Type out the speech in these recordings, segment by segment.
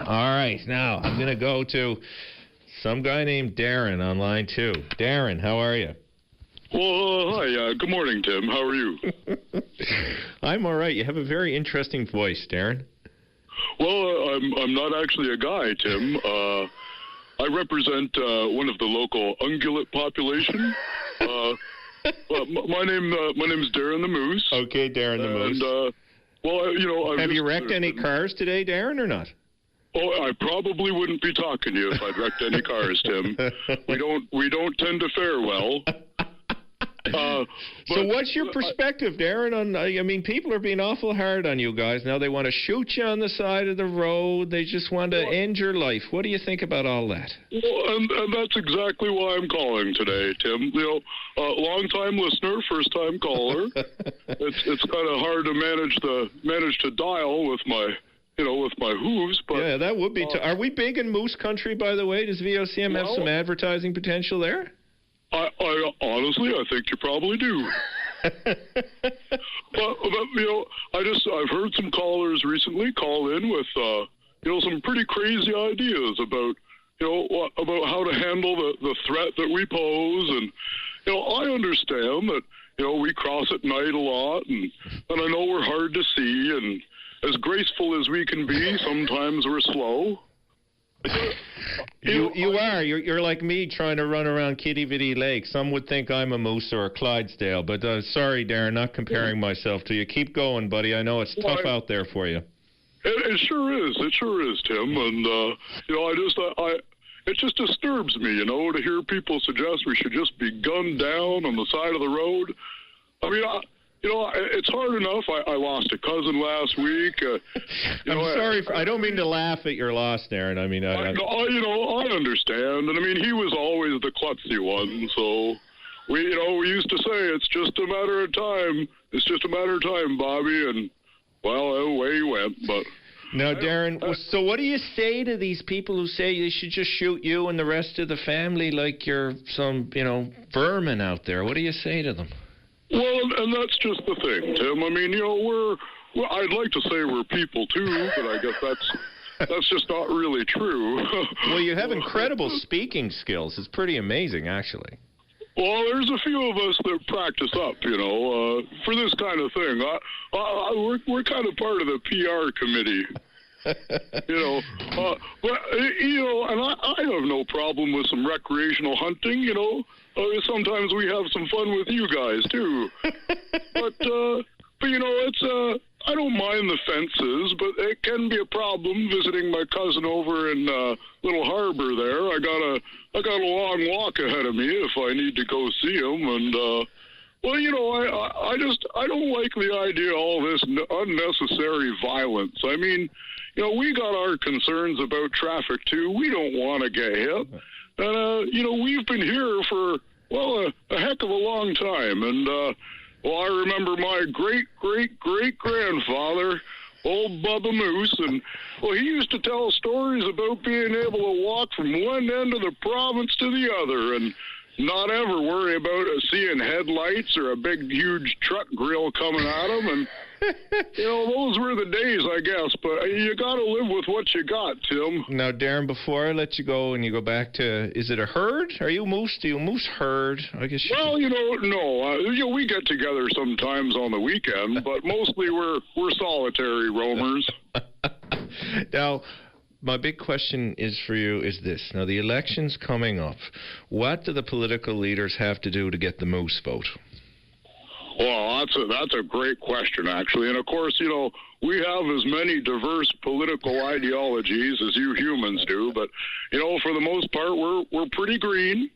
All right, now I'm going to go to some guy named Darren on line 2. Darren, how are you? Well, hi. Good morning, Tim. How are you? I'm all right. You have a very interesting voice, Darren. Well, I'm not actually a guy, Tim. I represent one of the local ungulate population. My name's Darren the Moose. Okay, Darren the Moose. And have you wrecked any cars today, Darren, or not? Oh, I probably wouldn't be talking to you if I'd wrecked any cars, Tim. We don't tend to fare well. So what's your perspective, Darren, on, I mean, people are being awful hard on you guys. Now they want to shoot you on the side of the road. They just want to end your life. What do you think about all that? Well, and that's exactly why I'm calling today, Tim. Long-time listener, first-time caller. It's kind of hard to manage to dial with my hooves. But yeah, that would be. Are we big in moose country, by the way? Does VOCM have some advertising potential there? I honestly, I think you probably do. but I've heard some callers recently call in with some pretty crazy ideas about how to handle the threat that we pose, and I understand that we cross at night a lot, and I know we're hard to see, and as graceful as we can be, sometimes we're slow. You're like me trying to run around Kitty Vitty Lake. Some would think I'm a moose or a Clydesdale, but sorry, Darren, not comparing myself to you. Keep going, buddy. I know it's tough out there for you. It sure is. It sure is, Tim. And it just disturbs me, to hear people suggest we should just be gunned down on the side of the road. I mean, it's hard enough. I lost a cousin last week. I'm sorry. I don't mean to laugh at your loss, Darren. I mean, I understand. And I mean, he was always the klutzy one. So we used to say it's just a matter of time. It's just a matter of time, Bobby. And well, away he went. But now, Darren. So what do you say to these people who say they should just shoot you and the rest of the family like you're some, vermin out there? What do you say to them? Well, and that's just the thing, Tim. I mean, I'd like to say we're people too, but I guess that's just not really true. Well, you have incredible speaking skills. It's pretty amazing, actually. Well, there's a few of us that practice up, for this kind of thing. We're kind of part of the PR committee. And I have no problem with some recreational hunting, sometimes we have some fun with you guys too. but it's I don't mind the fences, but it can be a problem visiting my cousin over in Little Harbor there. I got a long walk ahead of me if I need to go see him, and I don't like the idea of all this unnecessary violence. I mean, we got our concerns about traffic too. We don't want to get hit. And, we've been here for, a heck of a long time. And, I remember my great-great-great-grandfather, old Bubba Moose, and, he used to tell stories about being able to walk from one end of the province to the other and not ever worry about seeing headlights or a big, huge truck grill coming at him. And, those were the days, I guess. But you got to live with what you got, Tim. Now, Darren, before I let you go and you go back to, is it a herd? Are you moose? Do you moose herd? I guess. Well, no. We get together sometimes on the weekend, but mostly we're solitary roamers. Now, my big question is for you is this. Now, the election's coming up. What do the political leaders have to do to get the moose vote? Well, that's a great question, actually. And, of course, we have as many diverse political ideologies as you humans do. But, for the most part, we're pretty green.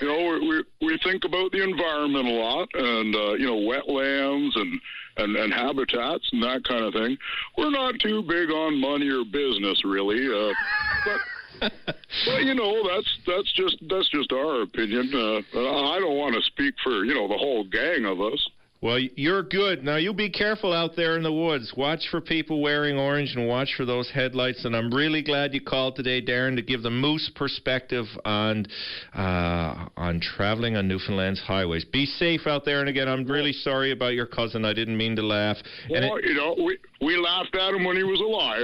We think about the environment a lot and, wetlands and habitats and that kind of thing. We're not too big on money or business, really. But that's just our opinion. I don't want to speak for, the whole gang of us. Well, you're good. Now, you be careful out there in the woods. Watch for people wearing orange and watch for those headlights. And I'm really glad you called today, Darren, to give the Moose perspective on traveling on Newfoundland's highways. Be safe out there. And again, I'm really sorry about your cousin. I didn't mean to laugh. Well, we laughed at him when he was alive,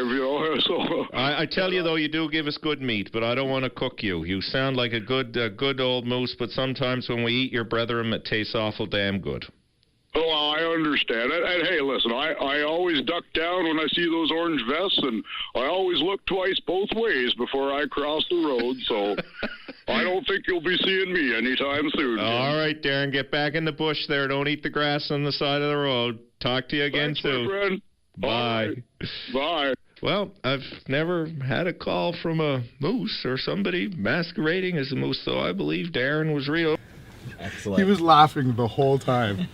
So I tell you, though, you do give us good meat, but I don't want to cook you. You sound like a good old moose, but sometimes when we eat your brethren, it tastes awful damn good. Oh, I understand it. And hey, listen, I always duck down when I see those orange vests, and I always look twice both ways before I cross the road, so I don't think you'll be seeing me anytime soon. All right, Darren, get back in the bush there. Don't eat the grass on the side of the road. Talk to you again soon. My friend. Bye. Right. Bye. Well, I've never had a call from a moose or somebody masquerading as a moose, so I believe Darren was real. Excellent. He was laughing the whole time.